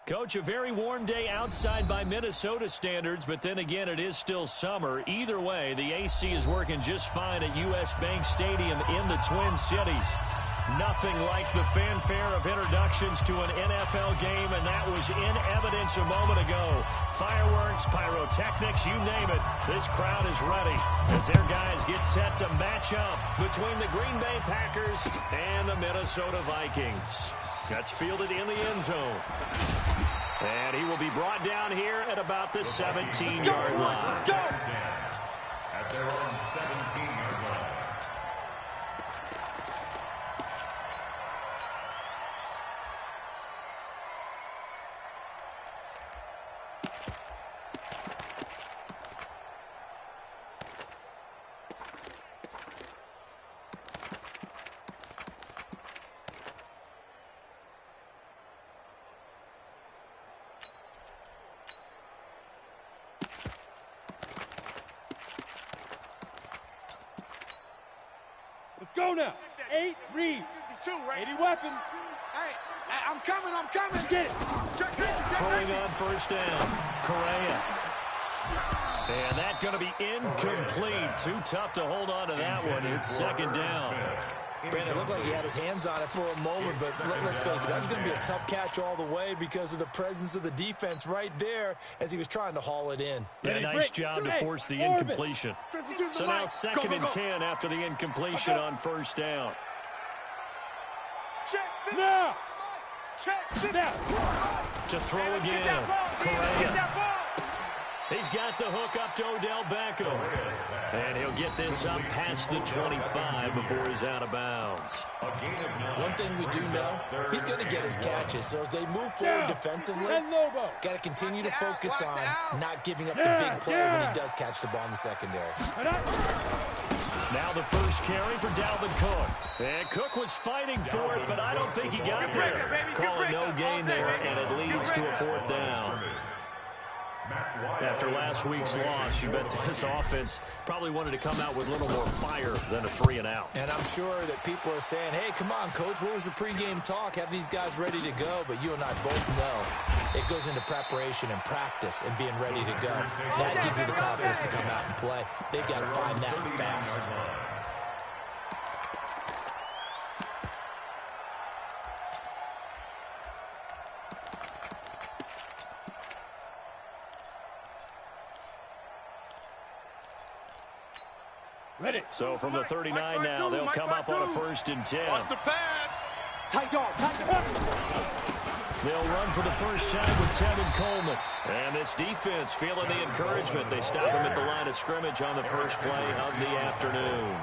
Coach, a very warm day outside by Minnesota standards, but then again, it is still summer. Either way, the AC is working just fine at U.S. Bank Stadium in the Twin Cities. Nothing like the fanfare of introductions to an NFL game, and that was in evidence a moment ago. Fireworks, pyrotechnics, you name it. This crowd is ready as their guys get set to match up between the Green Bay Packers and the Minnesota Vikings. That's fielded in the end zone. And he will be brought down here at about the 17-yard line. At their own 17-yard line. Let's go now. 8, read. 80 weapons. Hey, I'm coming. Get it. Throwing on first down, Correa. And that's going to be incomplete. Too tough to hold on to that one. It's second down. Brandon, it looked like he had his hands on it for a moment, but let's face it, that was going to be a tough catch all the way because of the presence of the defense right there as he was trying to haul it in. Yeah, nice job to force the incompletion. So now second and 10 after the incompletion on first down. Now. To throw again, Correa. He's got the hook up to Odell Beckham. And he'll get this up past the 25 before he's out of bounds. One thing we do know, he's going to get his catches. So as they move forward defensively, got to continue to focus on not giving up the big play when he does catch the ball in the secondary. Now the first carry for Dalvin Cook. And Cook was fighting for it, but I don't think he got there. Calling no gain there, and it leads to a fourth down. After last week's loss, you bet this offense probably wanted to come out with a little more fire than a 3-and-out. And I'm sure that people are saying, hey, come on, Coach, what was the pregame talk? Have these guys ready to go? But you and I both know it goes into preparation and practice and being ready to go. That gives you the confidence to come out and play. They've got to find that fast. So from the 39 now, they'll come up on a first and 10. Watch the pass. Tight dog. They'll run for the first time with Tevin Coleman. And this defense feeling the encouragement. They stop him at the line of scrimmage on the first play of the afternoon.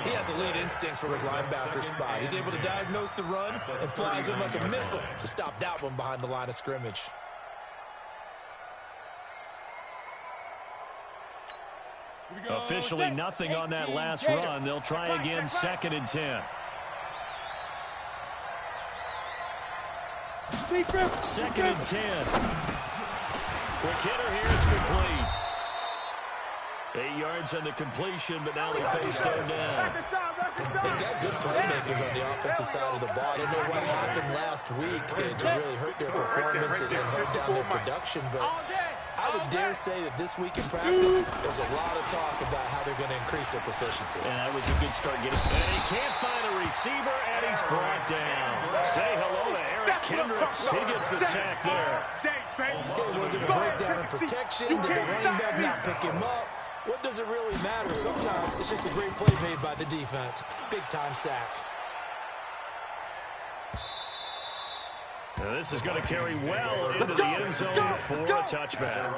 He has elite instincts from his linebacker spot. He's able to diagnose the run and flies in like a missile to stop that one behind the line of scrimmage. Officially nothing on that last run. They'll try again, second and 10. Second and 10. Quick hitter here, it's complete. 8 yards on the completion, but now they face third down. They've got good playmakers on the offensive side of the ball. I don't know what happened last week to really hurt their performance and hold down their production, but I would dare say that this week in practice, there's a lot of talk about how they're going to increase their proficiency. And that was a good start getting. And he can't find a receiver, and he's brought down. Say hello to Eric Kendricks. He gets the sack there. Okay, was it a breakdown in protection? Did the running back not pick him up? What does it really matter? Sometimes it's just a great play made by the defense. Big-time sack. Now this is going to carry well into the end zone for a touchback.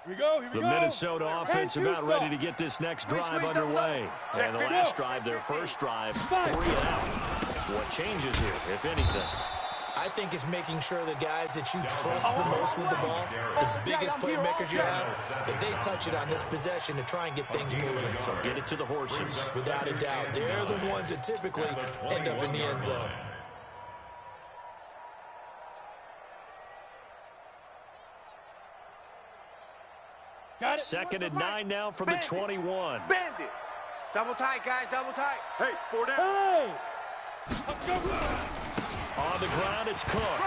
Here we go. The Minnesota offense about ready to get this next drive underway. And the last drive, their first drive, 3 and out. What changes here, if anything? I think it's making sure the guys that you trust the most with the ball, the biggest playmakers you have, that they touch it on this possession to try and get things moving. So get it to the horses. Without a doubt, they're the ones that typically end up in the end zone. Second and 9 now from the 21. Bandit. Double tight, guys, double tight. Hey, 4 down. Hey! Let's go. On the ground, it's Cook.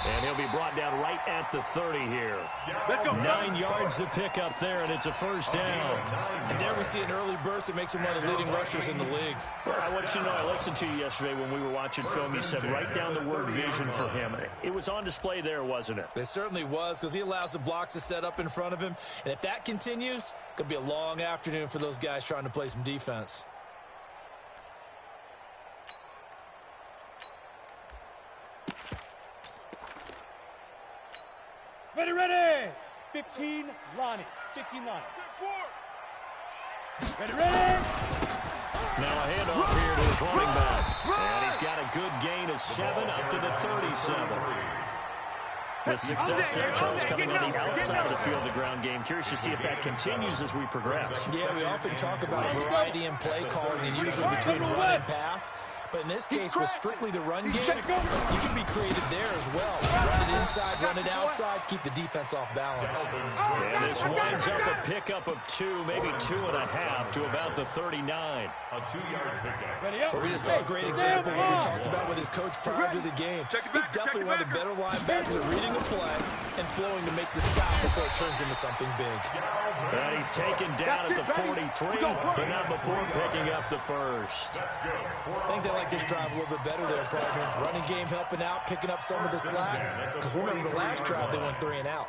And he'll be brought down right at the 30 here. Let's go. 9 yards to pick up there, and it's a first down. And there we see an early burst that makes him one of the leading rushers in the league. Well, I want you to know, I listened to you yesterday when we were watching film. You said write down the word vision for him. It was on display there, wasn't it? It certainly was, because he allows the blocks to set up in front of him. And if that continues, it could be a long afternoon for those guys trying to play some defense. Ready, ready. 15, Lonnie. 15, Lonnie. Ready, ready. Now a handoff here to his running back. And he's got a good gain of 7 up to the 37. The success there, Charles, coming on the outside of the field, the ground game. Curious to see if that continues as we progress. Yeah, we often talk about variety in play calling and usually between run and pass. But in this case, with strictly the run game, you can be creative there as well. Run it inside, run it outside, keep the defense off balance. And this winds up a pickup of 2, maybe 2.5 to about the 39. A 2-yard pickup. But we just saw a great example of what we talked about with his coach prior to the game. He's definitely one of the better linebackers at reading a play and flowing to make the stop before it turns into something big. And he's taken down at the 43, but not before picking up the first. I think they like this drive a little bit better there, partner. Running game helping out, picking up some of the slack. Because remember the last drive, they went 3 and out.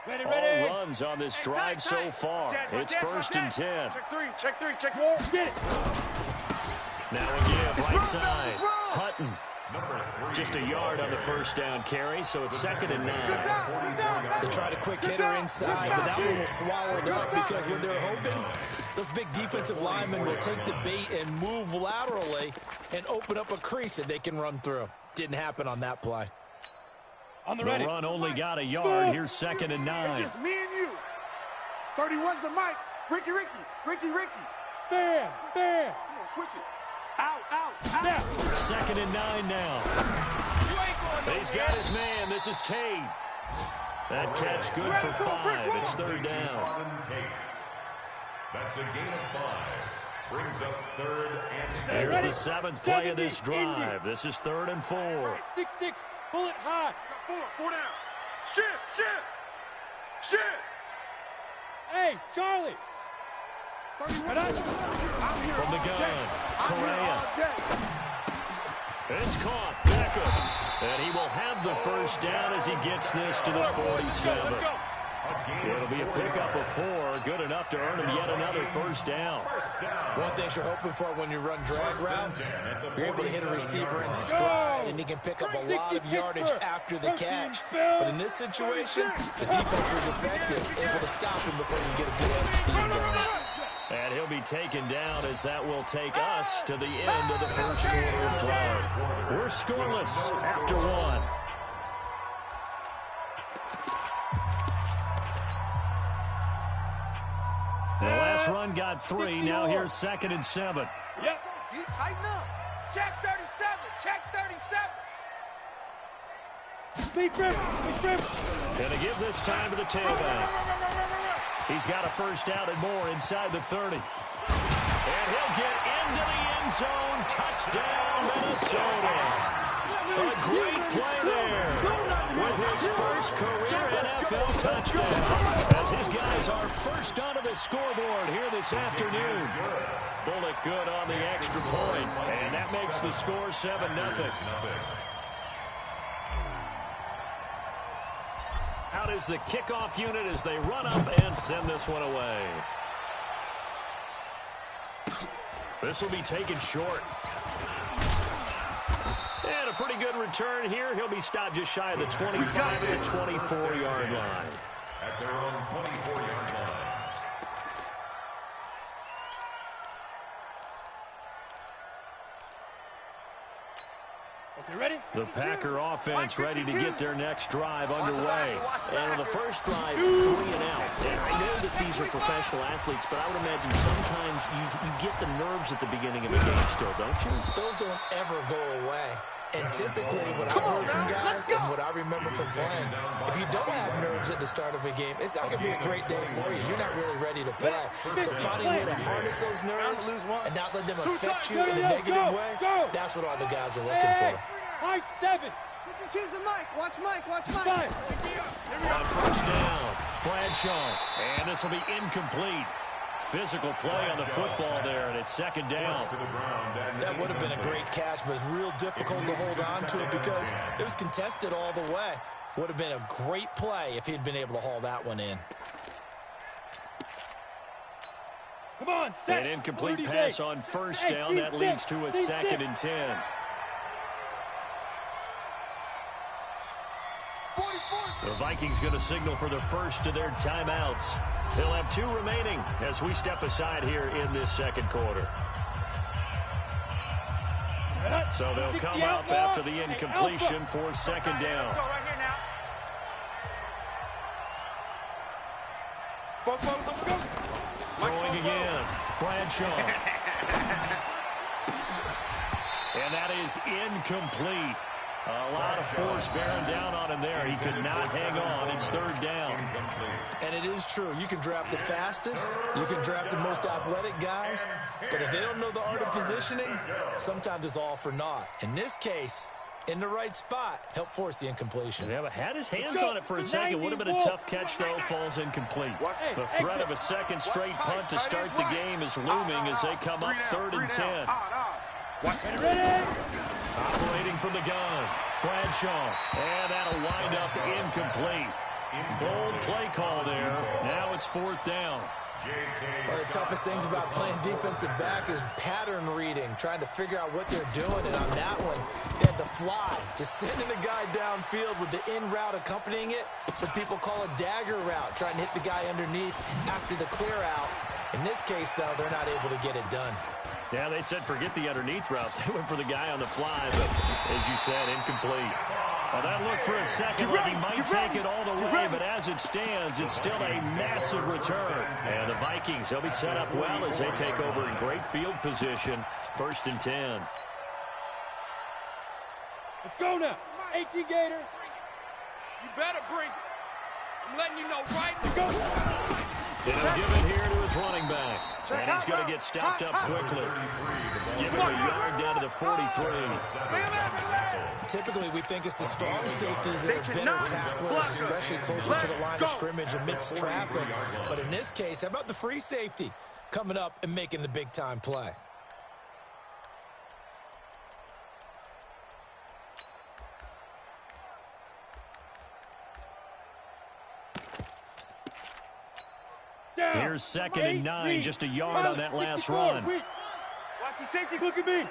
All runs on this drive so far. It's 1st and 10. Check three. Get it. Now a give right side. Hutton. Just a yard on the first down carry, so it's 2nd and 9. They tried a quick hitter inside, but that one was swallowed up because what they're hoping, those big defensive linemen will take the bait and move laterally and open up a crease that they can run through. Didn't happen on that play. On the The ready. run only got a yard. Here's 2nd and 9. It's just me and you. 31's the mic. Ricky. Bam, bam. Come on, switch it. Out. Now. 2nd and 9 now. He's got his man. This is Tate. That catch good for 5. It's 3rd down. That's a gain of 5. Brings up 3rd and 6. Here's the 7th play of this drive. This is 3rd and 4. 6-6. Pull it high. 4 down. Shift. Hey, Charlie. 31. I'm here From the all gun, day. I'm here Correa. all day. It's caught. Beckham. And he will have the first down as he gets this to the 47. It'll be a pickup of 4. Good enough to earn him yet another first down. One thing you're hoping for when you run drag routes, you're able to hit a receiver in stride, and he can pick up a lot of yardage after the catch. But in this situation, the defense was effective, able to stop him before you get a good head of steam going. And he'll be taken down as that will take us to the end of the first quarter of play. We're scoreless after 1. The last run got 3. Now here's 2nd and 7. Yep. You tighten up. Check 37. Big rip. Gonna give this time to the tailback. He's got a first down and more inside the 30. And he'll get into the end zone. Touchdown, Minnesota. A great play there with his first career NFL touchdown. As his guys are first onto the scoreboard here this afternoon. Bullet good on the extra point. And that makes the score 7-0. Out is the kickoff unit as they run up and send this one away. This will be taken short. And a pretty good return here. He'll be stopped just shy of the 25 and the 24-yard line. At their own 24-yard line. Okay, ready? The Packer offense ready to get their next drive underway. And on the first drive, 3 and out. And I know that these are professional athletes, but I would imagine sometimes you get the nerves at the beginning of a game still, don't you? Those don't ever go away. And typically what I've heard from guys and what I remember from playing, if you don't have nerves at the start of a game, it's not going to be a great day for you. You're not really ready to play. So finding a way to harness those nerves and not let them affect you in a negative way, that's what all the guys are looking for. High 7. Choose the mic. Watch Mike. Watch Mike. On first down, Bradshaw. And this will be incomplete. Physical play on the football there, and it's second down. That would have been a great catch, but it's real difficult to hold on to it because it was contested all the way. Would have been a great play if he'd been able to haul that one in. Come on, set. An incomplete pass on first down. That leads to a 2nd and 10. The Vikings going to signal for the first of their timeouts. They'll have 2 remaining as we step aside here in this second quarter. So they'll come up after the incompletion for second down. Throwing again, Bradshaw. And that is incomplete. A lot of force bearing down on him there. He could not hang on. It's third down. And it is true. You can draft the fastest. You can draft the most athletic guys. But if they don't know the art of positioning, sometimes it's all for naught. In this case, in the right spot, help force the incompletion. Yeah, but had his hands on it for a second. Would have been a tough catch, though. Falls incomplete. The threat of a second straight punt to start the game is looming as they come up 3rd and 10. Operating from the gun, Bradshaw, and that'll wind up incomplete. Bold play call there. Now it's 4th down. One of the toughest things about playing defensive back is pattern reading, trying to figure out what they're doing. And on that one, they had to fly, just sending a guy downfield with the in route accompanying it, what people call a dagger route, trying to hit the guy underneath after the clear out. In this case, though, they're not able to get it done. Yeah, they said forget the underneath route. They went for the guy on the fly, but as you said, incomplete. Well, that looked for a second like he might take it all the way, but as it stands, it's still a massive return. And the Vikings, they'll be set up well as they take over in great field position. 1st and 10. Let's go now. 18 Gator. You better bring it. I'm letting you know right now. They'll give it here to his running back. And he's going to get stopped up quickly. Give him a yard down to the 43. Typically, we think it's the strong safeties that are better tacklers, especially closer to the line of scrimmage amidst traffic. But in this case, how about the free safety coming up and making the big-time play? Here's 2nd and 9, just a yard on that last run. Watch the safety, look at me.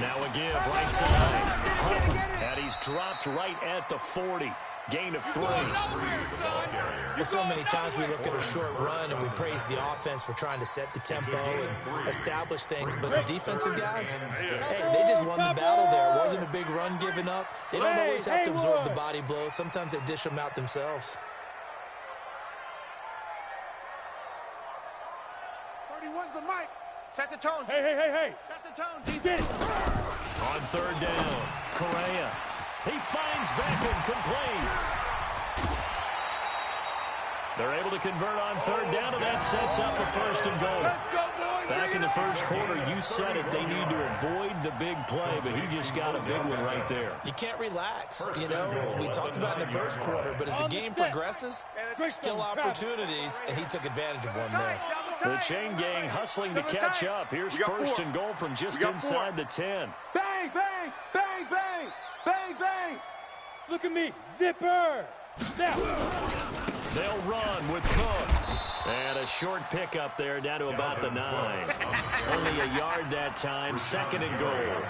Now a give, right side. And he's dropped right at the 40. Gain of 3. Well, so many times we look at a short run and we praise the offense for trying to set the tempo and establish things, but the defensive guys, hey, they just won the battle there. It wasn't a big run given up. They don't always have to absorb the body blows. Sometimes they dish them out themselves. 31's the mic. Set the tone. Hey. Set the tone. Get it. On 3rd down, Correa. He finds Beckham complete. They're able to convert on 3rd down, and that sets up a 1st and goal. Let's go, boys. Back in the first quarter, you said it. They need to avoid the big play, but he just got a big one right there. You can't relax. You know, we talked about in the first quarter, but as the game progresses, still opportunities, and he took advantage of one there. The chain gang hustling to catch up. Here's 1st and goal from just inside the 10. Bang, bang, bang, bang, bang, bang. Look at me, zipper. Now. They'll run with Cook. And a short pickup there down to about the 9. Only a yard that time, 2nd and goal.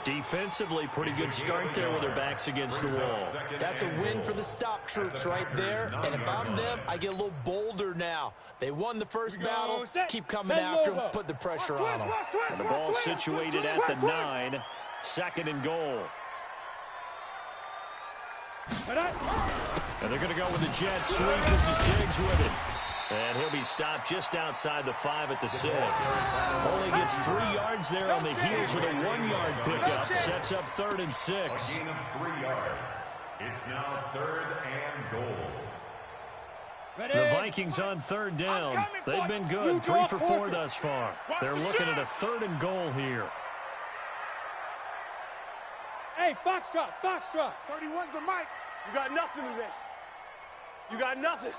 Defensively, pretty good start there with their backs against the wall. That's a win for the stop troops right there. And if I'm them, I get a little bolder now. They won the first battle. Keep coming after them. Put the pressure on them. And the ball situated at the 9. 2nd and goal. And they're going to go with the jet sweep. This is Diggs with it. And he'll be stopped just outside the 5 at the 6. Only gets 3 yards there on the heels of a 1-yard pickup. Sets up 3rd and 6. A gain of 3 yards. It's now 3rd and goal. The Vikings on 3rd down. They've been good. 3 for 4 thus far. They're looking at a 3rd and goal here. Hey, Foxtrot, Foxtrot. 31's the mic. You got nothing today. You got nothing.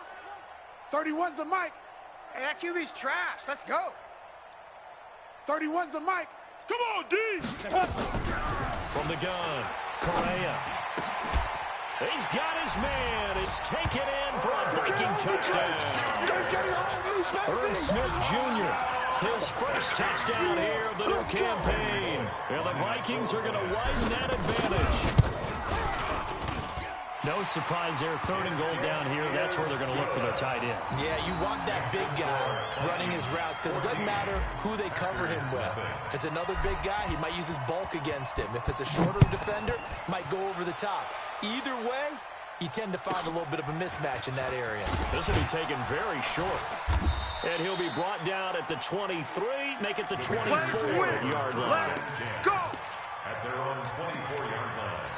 31's the mic. Hey, that QB's trash. Let's go. 31's the mic. Come on, D. From the gun, Correa. He's got his man. It's taken in for a Viking touchdown. Irv Smith Jr., his first touchdown here of the new campaign. And the Vikings are going to widen that advantage. No surprise there, 3rd and goal down here. That's where they're going to look for their tight end. Yeah, you want that big guy running his routes because it doesn't matter who they cover him with. If it's another big guy, he might use his bulk against him. If it's a shorter defender, might go over the top. Either way, you tend to find a little bit of a mismatch in that area. This will be taken very short. And he'll be brought down at the 23, make it the 24-yard line. Let's go! At their own 24-yard line.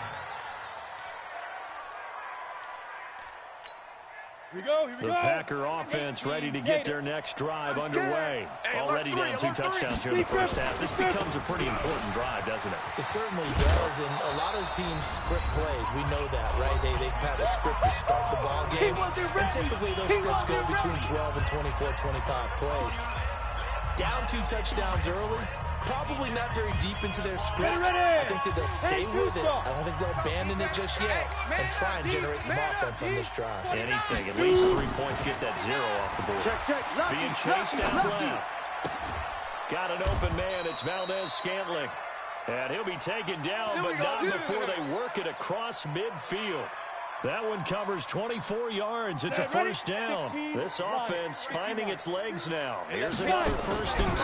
Here we go, here we The go. Packer offense ready to get their next drive underway. Already down 2 touchdowns here in the first half. This becomes a pretty important drive, doesn't it? It certainly does, and a lot of teams script plays. We know that, right? They have a script to start the ball game, and typically those scripts go between 12 and 24, 25 plays. Down 2 touchdowns early, probably not very deep into their script. I think that they'll stay with it. I don't think they'll abandon it just yet and try and generate some offense on this drive. Anything, at least 3 points, get that 0 off the board. Being chased out left. Got an open man, it's Valdez-Scantling. And he'll be taken down, but not before they work it across midfield. That one covers 24 yards. It's a first down. This offense finding its legs now. Here's another 1st and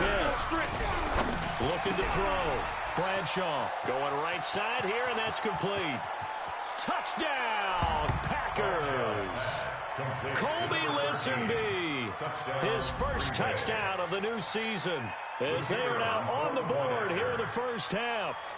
10. Looking to throw. Bradshaw going right side here, and that's complete. Touchdown, Packers. Colby Listenby, his first touchdown of the new season, as they are now on the board here in the first half.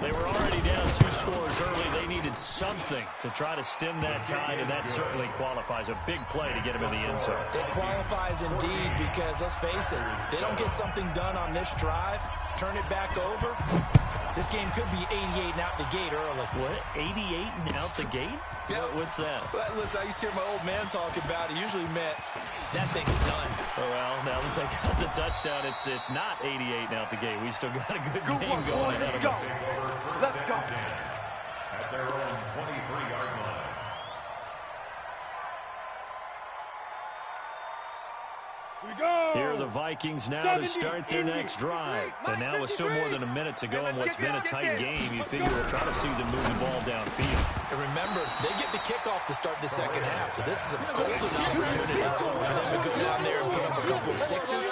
They were already down 2 scores early. They needed something to try to stem that tide, and that certainly qualifies. A big play to get him in the end zone. It qualifies indeed because, let's face it, they don't get something done on this drive, turn it back over, this game could be 88 and out the gate early. What? 88 and out the gate? Yeah. What's that? Well, listen, I used to hear my old man talk about it. Usually meant that thing's done. Oh, well, now that they got the touchdown, it's not 88 and out the gate. We still got a good game going ahead of us. Let's go. At their own 23-yard line. Here we go. Here are the Vikings now to start their next drive. And now with still more than a minute to go in what's been a tight game, you figure we'll try to see them move the ball downfield. And remember, they get the kickoff to start the second half, so this is a golden opportunity for them to go down there and pick up a couple of 6s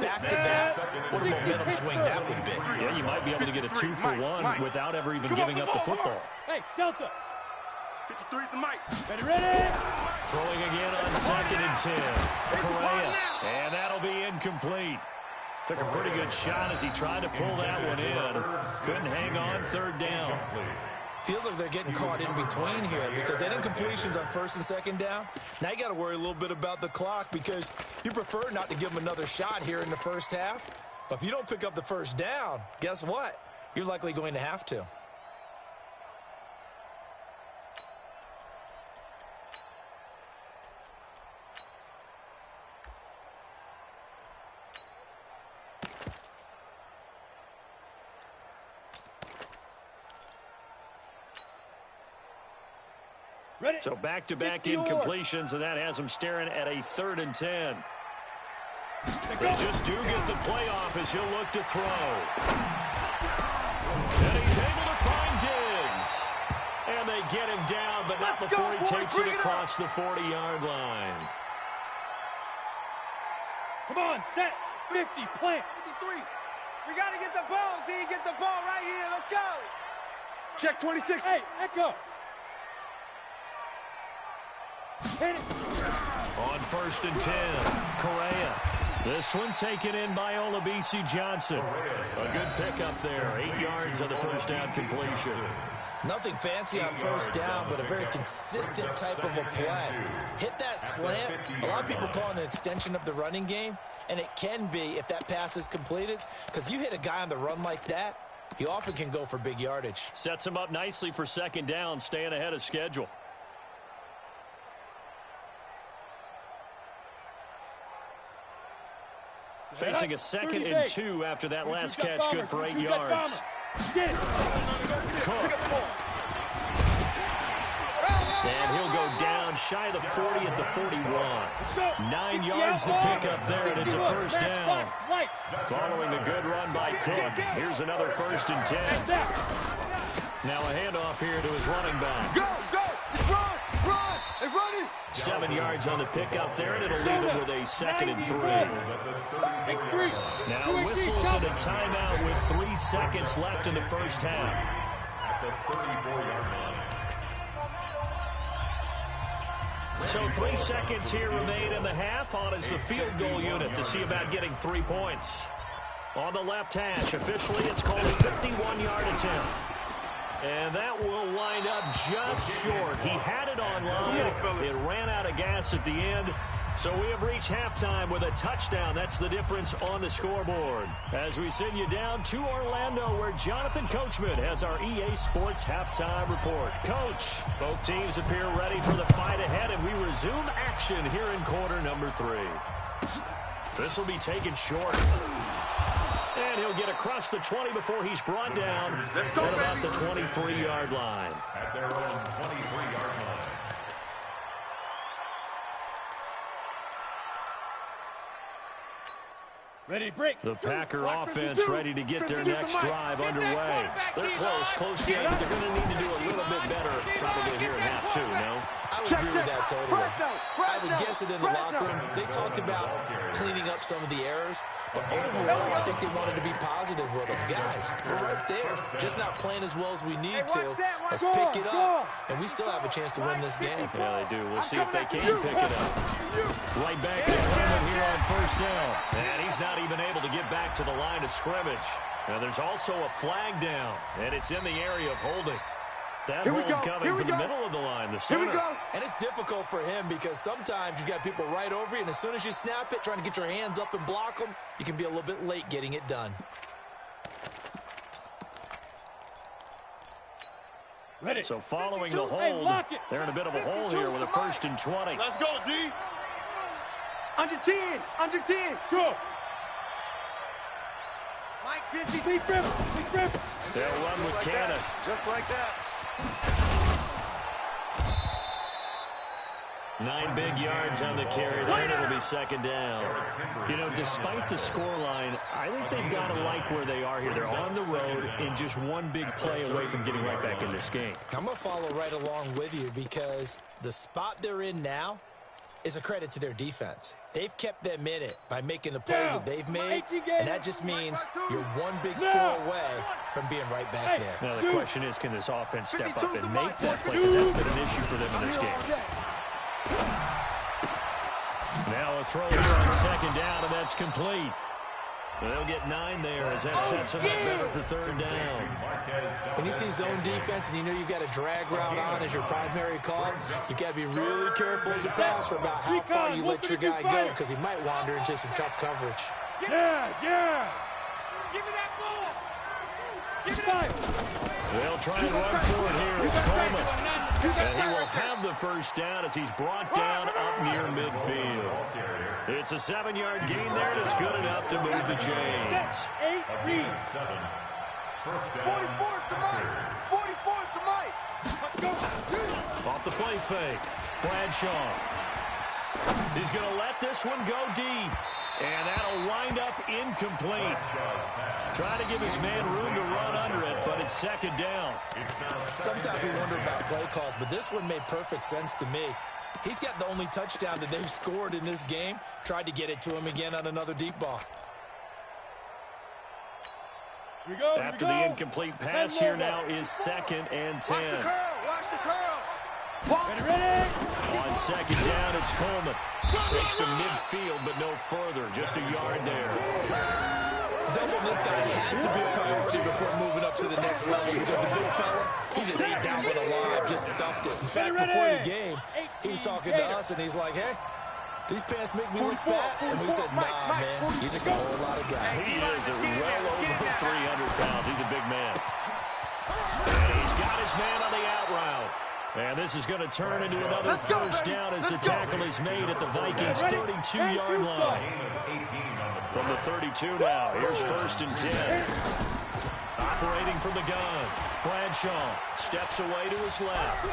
back-to-back. What a momentum swing that would be. Yeah, you might be able to get a 2-for-1 without ever even giving up the football. Hey, Delta. 53's the mic. Ready? Throwing again on 2nd and 10. Correa. And that'll be incomplete. Took a pretty good shot as he tried to pull that one in. Couldn't hang on, 3rd down. Feels like they're getting caught in between here because they didn't completions on 1st and 2nd down. Now you got to worry a little bit about the clock because you prefer not to give them another shot here in the first half. But if you don't pick up the 1st down, guess what? You're likely going to have to. Ready? So back-to-back incompletions, and that has them staring at a 3rd and 10. They just do get the playoff as he'll look to throw. And he's able to find Diggs. And they get him down, but not before he takes it across the 40-yard line. Come on, set. 50, plant. 53. We got to get the ball, D. Get the ball right here. Let's go. Check 26. Hey, Echo. Hit it. On 1st and 10, Correa. This one taken in by Olabisi Johnson. A good pickup there. 8 yards on the first down completion. Nothing fancy on first down, but a very consistent type of a play. Hit that slant. A lot of people call it an extension of the running game, and it can be if that pass is completed, because you hit a guy on the run like that, he often can go for big yardage. Sets him up nicely for second down, staying ahead of schedule. Facing a 2nd and 2 after that last catch, good for 8 yards. Cook. And he'll go down shy of the 40 at the 41. 9 yards to pick up there, and it's a first down. Following the good run by Cook, here's another 1st and 10. Now a handoff here to his running back. Go, go, run, run, and run it. 7 yards on the pickup there, and it'll leave him with a 2nd and 3. Now whistles and a timeout with 3 seconds left in the first half. At the 34-yard line. So 3 seconds here remain in the half. On is the field goal unit to see about getting 3 points. On the left hash, officially it's called a 51-yard attempt. And that will wind up just short. He had it on line. It ran out of gas at the end. So we have reached halftime with a touchdown. That's the difference on the scoreboard. As we send you down to Orlando, where Jonathan Coachman has our EA Sports halftime report. Coach, both teams appear ready for the fight ahead, and we resume action here in quarter number 3. This will be taken short. And he'll get across the 20 before he's brought down at about the 23-yard line. At their own 23-yard line. Ready, break. The Packer offense ready to get their next drive underway. They're close game, but they're going to need to do a little bit better probably here in half 2, no? I would agree with that totally. I would guess it in the locker room. They talked about cleaning up some of the errors, but overall, I think they wanted to be positive with them. Guys, we're right there. Just not playing as well as we need to. Let's pick it up, and we still have a chance to win this game. Yeah, they do. We'll see if they can pick it up. Right back to Clement here on first down. And he's not even able to get back to the line of scrimmage. Now, there's also a flag down, and it's in the area of holding. That hold coming from the middle of the line, the center. And it's difficult for him because sometimes you've got people right over you, and as soon as you snap it, trying to get your hands up and block them, you can be a little bit late getting it done. Ready. So following the hold, they're in a bit of a hole here with a 1st and 20. Let's go, D. Under 10, under 10. Go. Mike 50. Big rip. They'll run with Cannon. Just like that. 9 big yards on the carry there, and it'll be second down. You know, despite the scoreline, I think they've got to like where they are here. They're on the road and just one big play away from getting right back in this game. I'm going to follow right along with you because the spot they're in now is a credit to their defense. They've kept them in it by making the plays that they've made, and that just means you're one big score away from being right back there. Now, the question is, can this offense step up and make that play? Because that's been an issue for them in this game. Now a throw here on second down, and that's complete. They'll get 9 there as that sets them up better for third down. When you see zone defense and you know you've got a drag route on as your primary call, you've got to be really careful as a passer about how far you let your guy go because he might wander into some tough coverage. Yeah. Give me that ball. Give it up. They'll try and run for it here. It's Coleman. And he will have the first down as he's brought down up near midfield. It's a 7-yard gain there, and it's good enough to move the chains. 8 reads. 1st down. 44's to Mike. 44's to Mike. Let's go. Off the play fake. Bradshaw. He's going to let this one go deep. And that'll wind up incomplete. Trying to give his man room to run under it, but it's second down. Sometimes we wonder about play calls, but this one made perfect sense to me. He's got the only touchdown that they've scored in this game. Tried to get it to him again on another deep ball. Here we go. After the incomplete pass here now is 2nd and 10. Watch the curl. Ready. On On second down, it's Coleman. Takes to midfield, but no further. Just a yard there. Doubling this guy has to be a priority before moving up to the next level, because the big fella, he just ate that one alive, just stuffed it. In fact, before the game, he was talking to us, and he's like, hey, these pants make me look fat. And we said, nah, man, you're just a whole lot of guy. He is well over 300 pounds. He's a big man. And he's got his man on the out route. And this is going to turn into another first down as the tackle is made at the Vikings' 32-yard line. From the 32 now, here's 1st and 10. Operating from the gun, Bradshaw steps away to his left.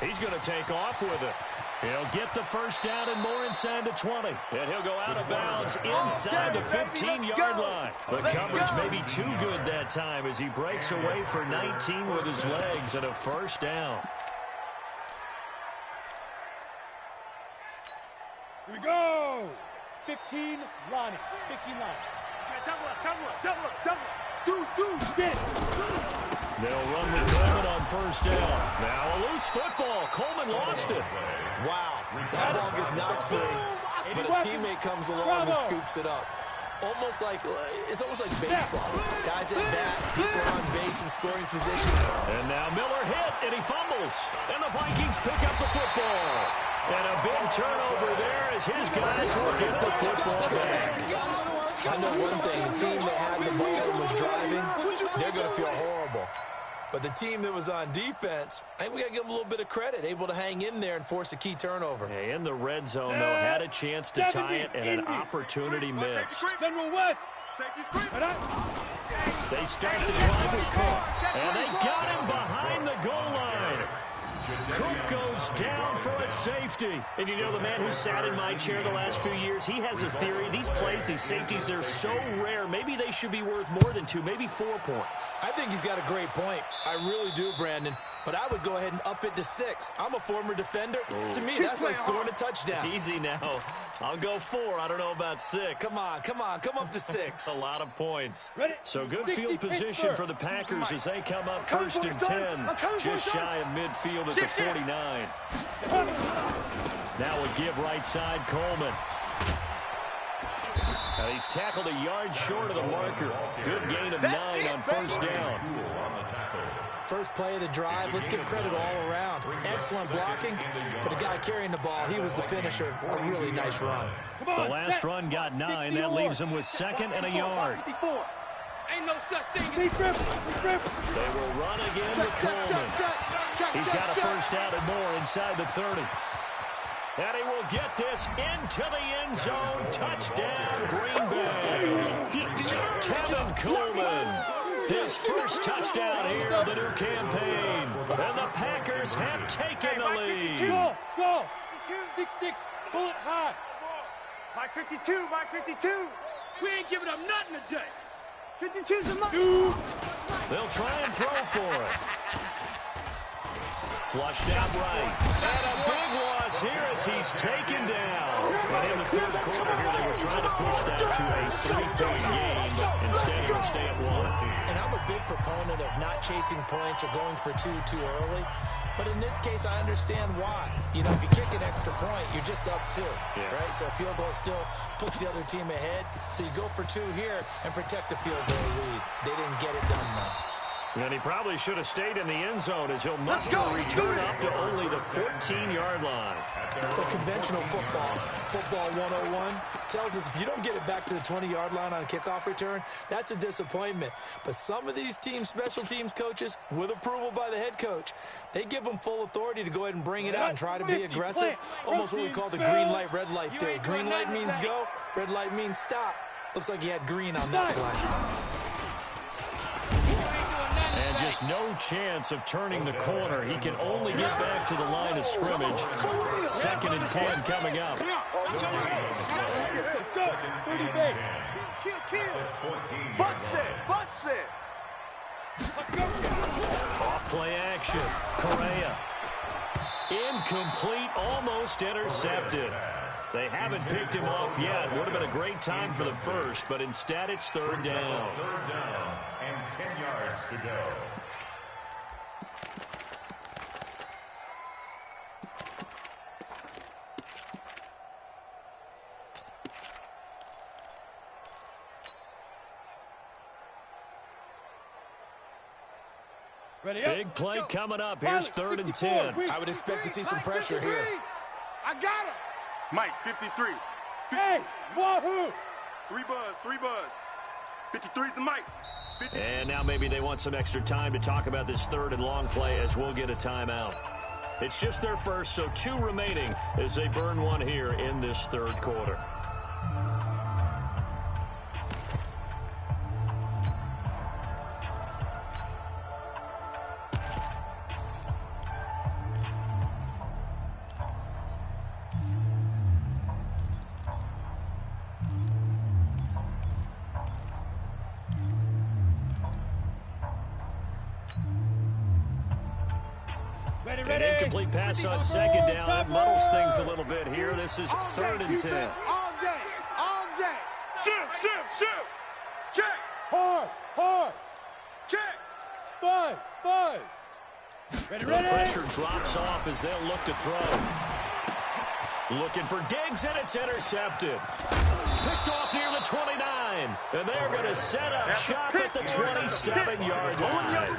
He's going to take off with it. He'll get the first down and more inside the 20. And he'll go out of bounds inside the 15-yard line. The coverage may be too good that time as he breaks away for 19 with his legs and a first down. Here we go. 15 Lonnie. 15 Lonnie. Double. Deuce. Get it. They'll run with Coleman on first down. Now a loose football. Coleman lost it. Wow. That ball gets knocked free, but a teammate comes along and scoops it up. It's almost like baseball. Guys at bat, people are on base in scoring position. And now Miller hit, and he fumbles. And the Vikings pick up the football. And a big turnover there as his guys will get the football back. I know one thing, the team that had the ball and was driving, they're going to feel horrible. But the team that was on defense, I think we got to give them a little bit of credit, able to hang in there and force a key turnover. In the red zone, though, had a chance to tie it, and an opportunity missed. General West. They start the drive with Cook, and they got him behind the goal line. Cook goes down for a safety. And you know, the man who sat in my chair the last few years, he has a theory. These plays, these safeties, they're so rare. Maybe they should be worth more than 2, maybe 4 points. I think he's got a great point. I really do, Brandon. But I would go ahead and up it to 6. I'm a former defender. To me, that's like scoring a touchdown. Easy now. I'll go 4. I don't know about 6. Come on. Come up to 6. A lot of points. Ready? So good field position for the Packers as they come up 1st and 10. Just shy of midfield at the 49. Now a give right side, Coleman. And he's tackled a yard short of the marker. Good gain of 9 on first down. First play of the drive, let's give credit all around. Excellent blocking, but the guy carrying the ball, he was the finisher. A really nice run. The last run got 9. That leaves him with 2nd and a yard. Ain't no such thing as... They will run again with Coleman. He's got a first down and more inside the 30. And he will get this into the end zone. Touchdown, Green Bay. Tevin Coleman. His first touchdown here of the new campaign. And the Packers have taken the lead. Go. 6-6, bullet high. Mike 52. We ain't giving up nothing today. 52's a money. They'll try and throw for it. Flushed out right. And a big loss here as he's taken down. And in the third quarter here, they were trying to push that to a 3-point game, but instead it'll stay at 1. And I'm a big proponent of not chasing points or going for 2 too early. But in this case, I understand why. You know, if you kick an extra point, you're just up 2, right? So a field goal still puts the other team ahead. So you go for 2 here and protect the field goal lead. They didn't get it done, though. And he probably should have stayed in the end zone as he'll muster a return up to only the 14-yard line. The conventional football 101, tells us if you don't get it back to the 20-yard line on a kickoff return, that's a disappointment. But some of these teams, special teams coaches, with approval by the head coach, they give them full authority to go ahead and bring it out and try to be aggressive. Almost what we call the green light, red light theory. Green light means go, red light means stop. Looks like he had green on that play. And just no chance of turning the corner. He can only get back to the line of scrimmage. 2nd and 10 coming up. Bunch it. Off play action. Correa. Incomplete, almost intercepted. They haven't picked him off yet. Would have been a great time for the first, but instead it's 3rd down. 3rd down and 10 yards to go. Big play coming up. Here's 3rd and 10. I would expect to see some pressure here. I got him. Mike, 53. Hey, wahoo! 3 buzz. 53's the Mike. 50. And now maybe they want some extra time to talk about this 3rd and long play as we'll get a timeout. It's just their first, so 2 remaining as they burn one here in this 3rd quarter. An incomplete pass on 2nd down. That muddles things a little bit here. This is 3rd and 10. All day. Shoot. Check. Hard. Check. Buzz. The pressure drops off as they'll look to throw. Looking for Diggs, and it's intercepted. Picked off near the 29. And they're going to set up shop at the 27-yard line.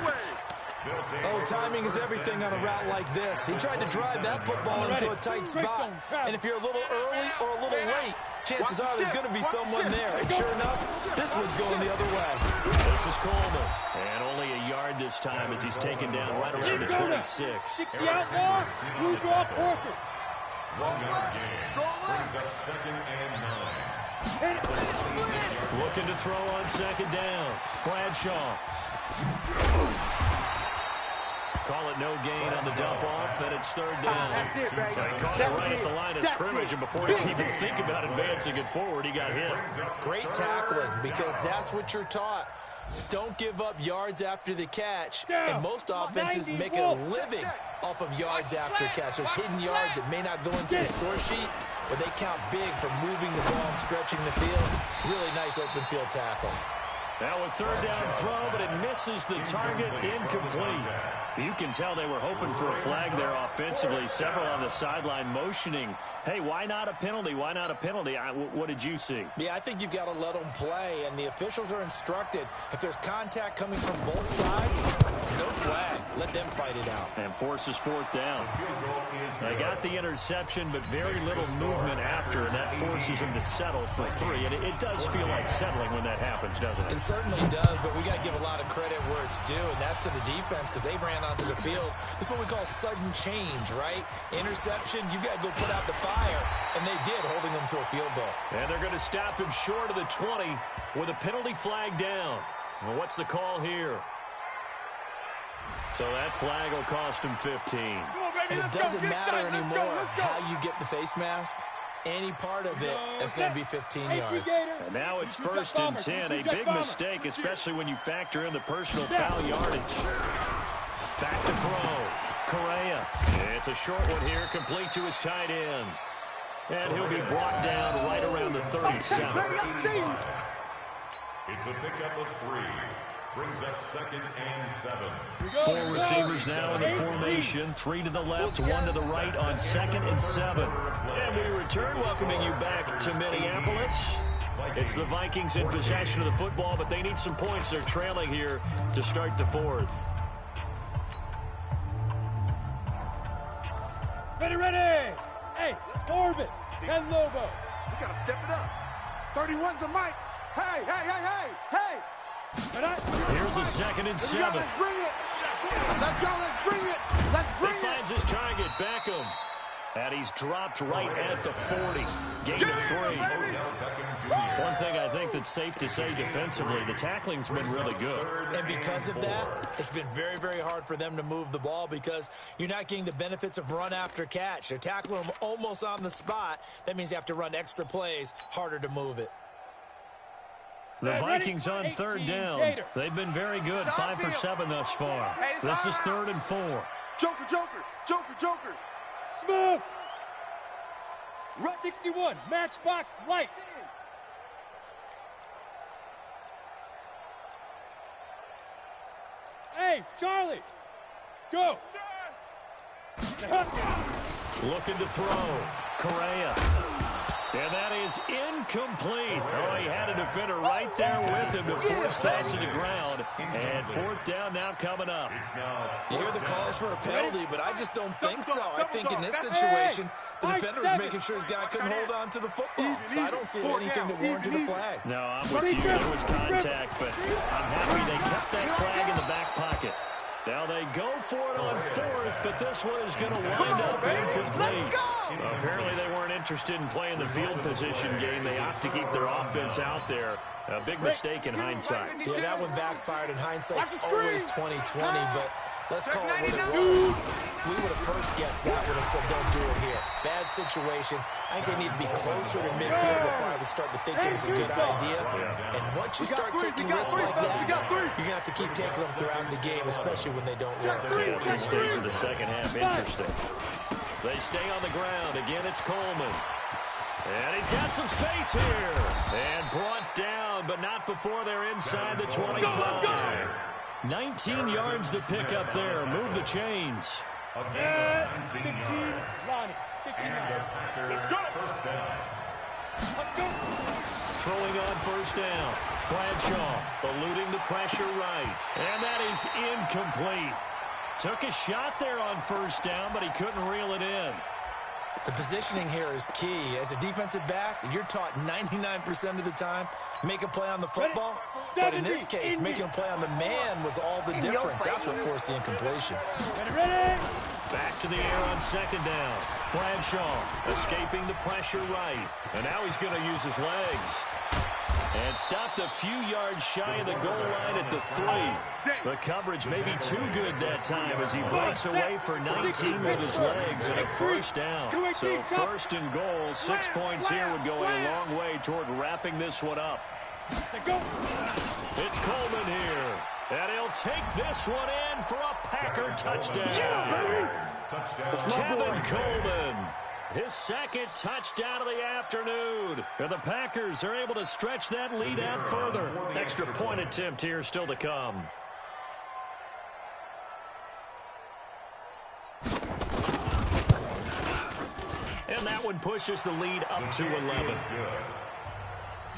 Oh, timing is everything on a route like this. He tried to drive that football into a tight spot. And if you're a little early or a little late, chances are there's going to be someone there. And sure enough, this one's going the other way. This is Coleman. And only a yard this time as he's taken down right around the 26. 60 out more. Blue draw Corker. Strong game. Brings up 2nd and 9. Looking to throw on 2nd down. Bradshaw. Call it no gain on the dump off, and it's 3rd down. That's it, baby. They caught it right at the line of scrimmage, and before he could even think about advancing it forward, he got hit. Great tackling, because that's what you're taught. Don't give up yards after the catch, and most offenses make a living off of yards after catch. Those hidden yards that may not go into the score sheet, but they count big for moving the ball and stretching the field. Really nice open field tackle. Now a 3rd down throw, but it misses the target, incomplete. You can tell they were hoping for a flag there offensively. Several on the sideline motioning, hey, why not a penalty? Why not a penalty? What did you see? Yeah, I think you've got to let them play, and the officials are instructed. If there's contact coming from both sides, no flag. Let them fight it out. And forces 4th down. They got the interception, but very little movement after, and that forces them to settle for 3. And it does feel like settling when that happens, doesn't it? It certainly does, but we got to give a lot of credit where it's due, and that's to the defense because they ran onto the field. This is what we call sudden change, right? Interception, you got to go put out the fire, and they did, holding them to a field goal. And they're going to stop him short of the 20 with a penalty flag down. Well, what's the call here? So that flag will cost him 15. And it doesn't matter anymore how you get the face mask. Any part of it is going to be 15 yards. And now it's 1st and 10. A big mistake, especially when you factor in the personal foul yardage. Back to throw. Correa. It's a short one here, complete to his tight end. And he'll be brought down right around the 37. It's a pickup of 3. Brings up 2nd and 7. 4 receivers now in the formation. 3 to the left, 1 to the right on 2nd and 7. And we return, welcoming you back to Minneapolis. It's the Vikings in possession of the football, but they need some points. They're trailing here to start the 4th. Ready. Hey, Corbin and Lobo. We got to step it up. 31's the Mike. Hey. Here's the 2nd and 7. Let's bring it. Let's go. Let's bring it. Let's bring it. He finds his target, Beckham. And he's dropped right at the 40. Gain of 3. One thing I think that's safe to say defensively, the tackling's been really good. And because of that, it's been very, very hard for them to move the ball because you're not getting the benefits of run after catch. They're tackling them almost on the spot. That means you have to run extra plays, harder to move it. The Vikings on 3rd down. They've been very good, 5 for 7 thus far. This is 3rd and 4. Joker. Smoke. 61, matchbox lights. Hey, Charlie. Go. Looking to throw. Correa. And that is incomplete. Oh, he had a defender right there with him to force that to the ground. And fourth down now coming up. You hear the calls for a penalty, but I just don't think so. I think in this situation, the defender was making sure his guy couldn't hold on to the football. So I don't see anything that warranted a flag. No, I'm with you. There was contact, but I'm happy they kept that flag in the back pocket. Now they go for it on fourth, but this one is going to wind up incomplete. Apparently they weren't interested in playing the field position game. They opt to keep their offense out there. A big mistake in hindsight. Yeah, that one backfired. In hindsight, it's always 20-20, but let's call it what it was. We would have first guessed that one and said, don't do it here. Bad situation. I think they need to be closer to midfield before I would start to think it was a good idea. And once you start taking risks like that, you're going to have to keep taking them throughout the game, especially when they don't work. At this stage of the second half, interesting. They stay on the ground. Again, it's Coleman. And he's got some space here. And brought down, but not before they're inside the 25. 19 yards to pick up there. Move the chains. 15, Lonnie. 59. Let's go. First down. Throwing on first down. Bradshaw eluding the pressure right. And that is incomplete. Took a shot there on first down, but he couldn't reel it in. The positioning here is key. As a defensive back, you're taught 99% of the time, make a play on the football. But in this case, making a play on the man was all the difference. That's what forced the incompletion. Back to the air on second down. Bradshaw escaping the pressure right. And now he's going to use his legs. And stopped a few yards shy of the goal line at the 3. The coverage may be too good that time as he breaks away for 19 with his legs and a first down. So first and goal, 6 points here would go a long way toward wrapping this one up. It's Coleman here. And he'll take this one in for a Packer touchdown. Tevin Coleman. His second touchdown of the afternoon. And the Packers are able to stretch that lead out further. Extra point attempt here still to come. And that one pushes the lead up to 11.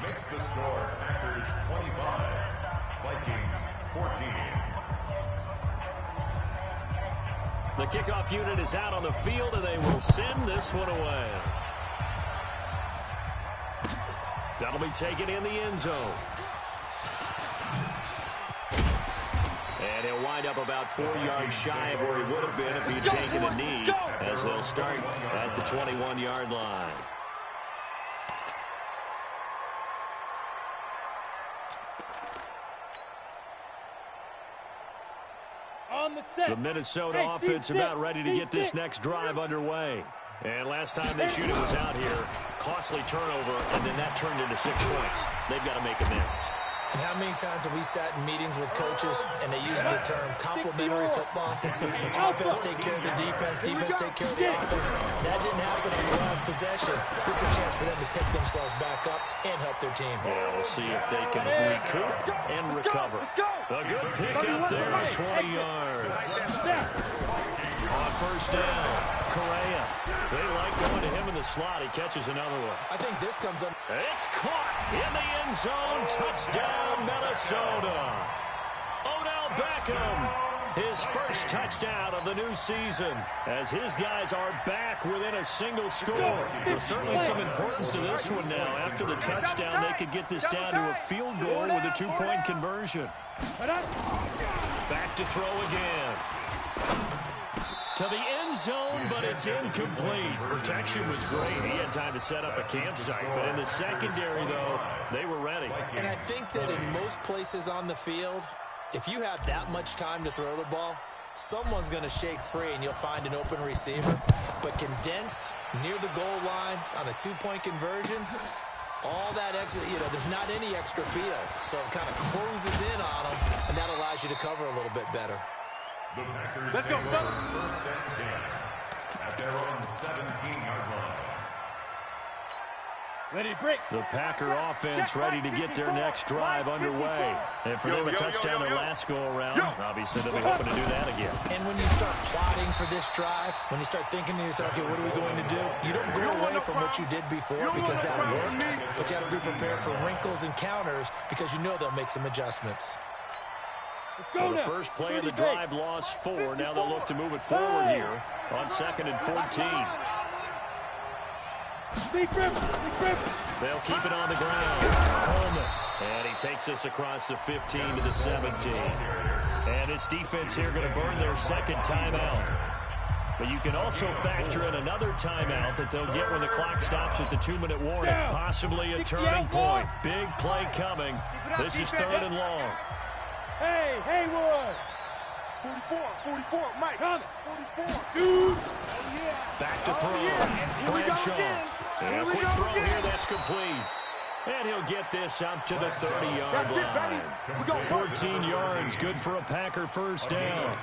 Makes the score Packers 25, Vikings 14. The kickoff unit is out on the field, and they will send this one away. That'll be taken in the end zone. And he'll wind up about 4 yards shy of where he would have been if he'd taken a knee, as they'll start at the 21-yard line. The Minnesota offense about ready to get this next drive underway. And last time this unit was out here, costly turnover, and then that turned into 6 points. They've got to make amends. And how many times have we sat in meetings with coaches and they use the term complementary football? Offense take care of the defense, defense take care of the offense. That didn't happen on the last possession. This is a chance for them to pick themselves back up and help their team. Yeah, we'll see if they can recoup and recover. A good pickup there at 20 yards. On first down, Correa. They like going to him in the slot. He catches another one. I think this comes up. It's caught in the end zone. Touchdown, Minnesota. Odell Beckham, his first touchdown of the new season, as his guys are back within a single score. There's certainly some importance to this one now. After the touchdown, they could get this down to a field goal with a 2-point conversion. Back to throw again. To the end zone, but it's incomplete. Protection was great. He had time to set up a campsite. But in the secondary, though, they were ready. And I think that in most places on the field, if you have that much time to throw the ball, someone's going to shake free and you'll find an open receiver. But condensed near the goal line on a 2-point conversion, all that extra, there's not any extra field. So it kind of closes in on them, and that allows you to cover a little bit better. The Packers Let's go, first and 10 at their own 17-yard line. The Packer offense ready to get their next drive underway. And for them a touchdown their last go-around, obviously they'll be hoping to do that again. And when you start plotting for this drive, when you start thinking to yourself, okay, what are we going to do? You don't go away from what you did before because that worked, but you have to be prepared for wrinkles and counters because you know they'll make some adjustments. So the first play of the drive lost 4. Now they'll look to move it forward here on 2nd and 14. They'll keep it on the ground. Coleman. And he takes us across the 15 to the 17. And his defense here going to burn their second timeout. But you can also factor in another timeout that they'll get when the clock stops at the 2-minute warning. Possibly a turning point. Big play coming. This is 3rd and long. Hey, Haywood. 44, Mike. 44. Shoot. Back to throw. Bradshaw. And a quick throw here that's complete. And he'll get this up to the 30-yard line. 14 yards, good for a Packer first down.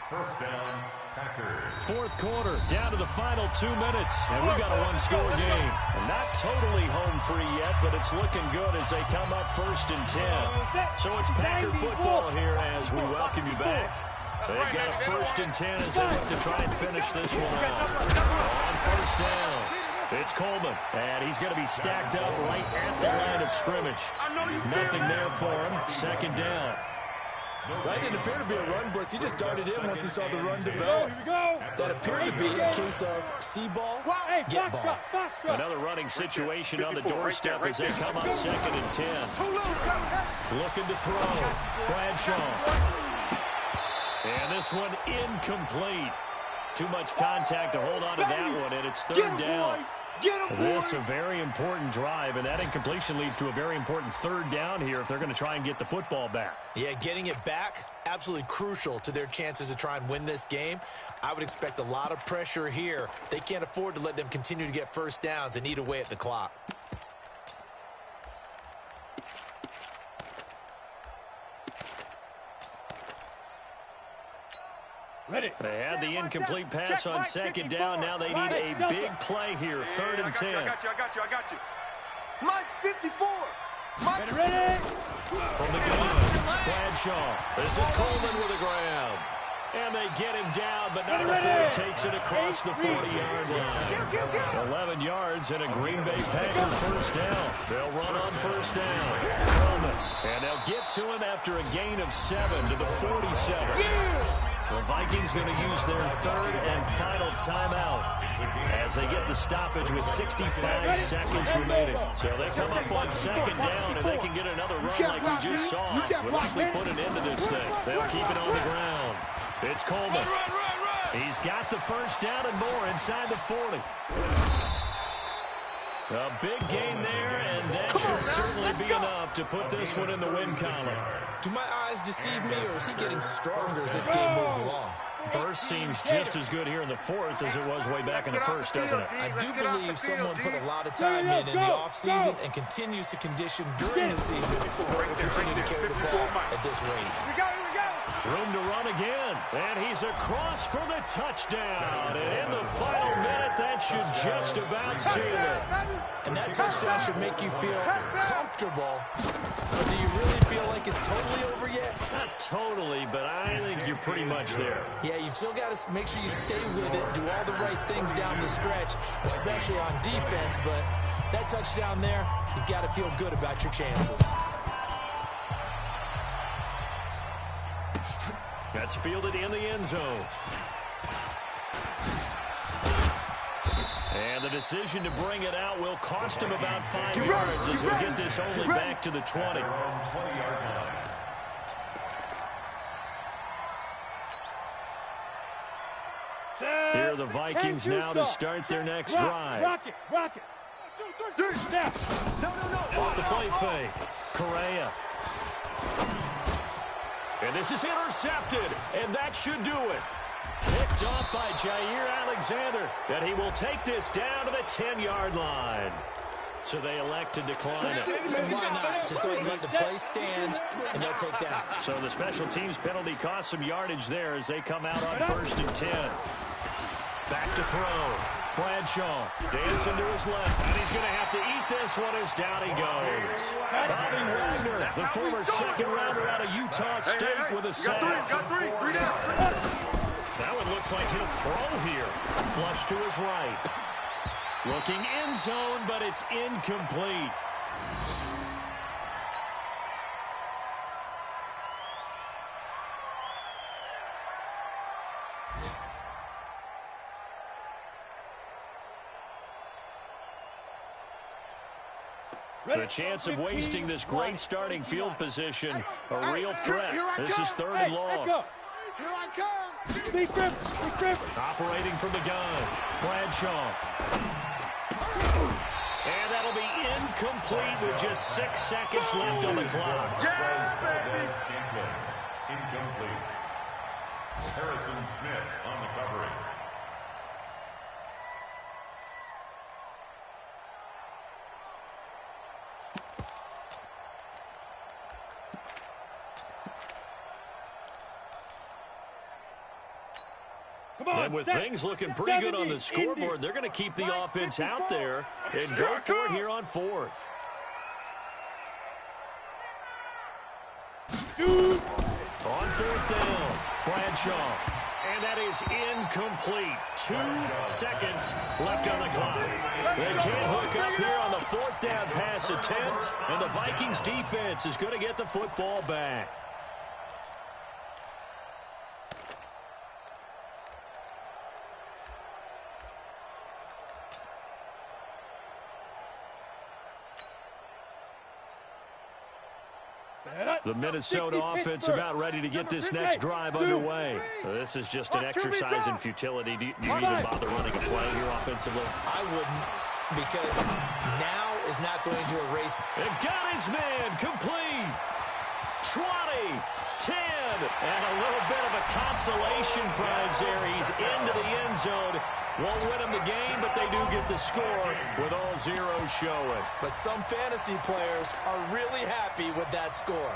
First down, Packers. 4th quarter, down to the final 2 minutes. And we've got a one-score game. And not totally home free yet, but it's looking good as they come up 1st and 10. So it's Packer football here as we welcome you back. They've got a 1st and 10 as they look to try and finish this one off. On 1st down, it's Coleman. And he's going to be stacked up right at the line of scrimmage. Nothing there for him. 2nd down. That didn't appear to be a run blitz. He just darted in once he saw the run develop. That appeared to be a case of see ball, get ball. Another running situation on the doorstep as they come up 2nd and 10. Looking to throw. Bradshaw. And this one incomplete. Too much contact to hold on to that one, and it's 3rd down. This a very important drive, and that incompletion leads to a very important 3rd down here if they're going to try and get the football back. Yeah, getting it back, absolutely crucial to their chances to try and win this game. I would expect a lot of pressure here. They can't afford to let them continue to get first downs and eat away at the clock. They had the incomplete pass on 2nd down. Now they need a big play here. 3rd and 10. I got you. Mike's 54. Mike, Ready? From the gun, Bradshaw. This is Coleman with a grab. And they get him down, but not before he takes it across the 40-yard line. 11 yards and a Green Bay Packer first down. They'll run on 1st down. Coleman. And they'll get to him after a gain of 7 to the 47. The Vikings going to use their 3rd and final timeout as they get the stoppage with 65 seconds remaining. So they come up on 2nd down, and they can get another run like we just saw. Would likely put an end to this thing. They'll keep it on the ground. It's Coleman. He's got the first down and more inside the 40. A big gain there, and that should certainly be enough to put this one in the win column. Do my eyes deceive me, or is he getting stronger as this game moves along? Burst seems just as good here in the 4th as it was way back in the 1st, doesn't it? I do believe someone put a lot of time in the offseason and continues to condition during the season in order to continue to carry the ball at this rate. Room to run again, and he's across for the touchdown. And in the final minute, that should just about seal it. And that touchdown should make you feel comfortable. But do you really feel like it's totally over yet? Not totally, but I think you're pretty much there. Yeah, you've still got to make sure you stay with it, do all the right things down the stretch, especially on defense. But that touchdown there, you've got to feel good about your chances. That's fielded in the end zone. And the decision to bring it out will cost him about 5 yards as he'll get this only back to the 20. Here are the Vikings now to start their next drive. Rock it. Off the play fake. Correa. And this is intercepted, and that should do it. Picked off by Jair Alexander, and he will take this down to the 10-yard line. So they elect to decline it. Why not? Just go ahead and let the play stand, and they'll take that. So the special teams penalty cost some yardage there as they come out on 1st and 10. Back to throw. Bradshaw dancing to his left, and he's going to have to eat this one as down he goes. Bobby Wagner, the former second-rounder out of Utah State with a sack. Got three down. That one looks like he'll throw here. Flush to his right. Looking end zone, but it's incomplete. The chance of wasting this great starting field position, a real threat. This is 3rd and long. Here I come. Be crippled. Operating from the gun, Bradshaw. And that'll be incomplete with just 6 seconds left on the clock. Yes, baby. Incomplete. Harrison Smith on the coverage. And with things looking pretty good on the scoreboard, they're going to keep the offense out there and go for it here on 4th. On 4th down, Bradshaw. And that is incomplete. 2 seconds left on the clock. They can't hook up here on the 4th down pass attempt, and the Vikings defense is going to get the football back. The Minnesota offense about ready to get this next drive underway. This is just an exercise in futility. Do you even bother running a play here offensively? I wouldn't, because now is not going to erase. And got his man complete. 20, 10, and a little bit of a consolation prize there. He's into the end zone. Won't win them the game, but they do get the score with all zeros showing. But some fantasy players are really happy with that score.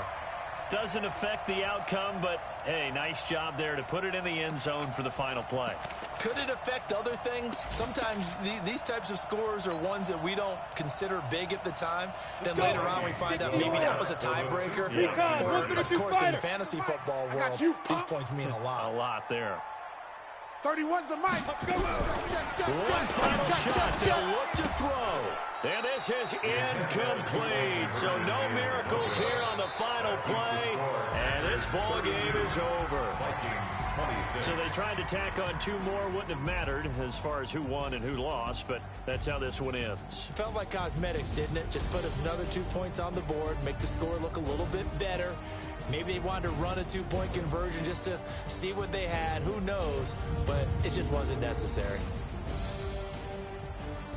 Doesn't affect the outcome, but, hey, nice job there to put it in the end zone for the final play. Could it affect other things? Sometimes these types of scores are ones that we don't consider big at the time. Then later on we find out maybe that was a tiebreaker. Yeah. Or, of course, in the fantasy football world, these points mean a lot. A lot there. 31's the mic. One final shot. They'll look to throw. And this is incomplete. So no miracles here on the final play. And this ball game is over. So they tried to tack on 2 more. Wouldn't have mattered as far as who won and who lost. But that's how this one ends. Felt like cosmetics, didn't it? Just put another 2 points on the board, make the score look a little bit better. Maybe they wanted to run a 2-point conversion just to see what they had. Who knows? But it just wasn't necessary.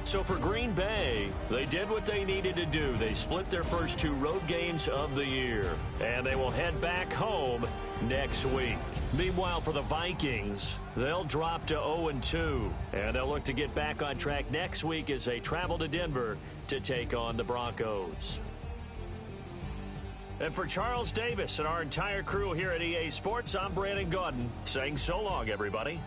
So for Green Bay, they did what they needed to do. They split their first 2 road games of the year, and they will head back home next week. Meanwhile, for the Vikings, they'll drop to 0-2, and they'll look to get back on track next week as they travel to Denver to take on the Broncos. And for Charles Davis and our entire crew here at EA Sports, I'm Brandon Gaudin saying so long, everybody.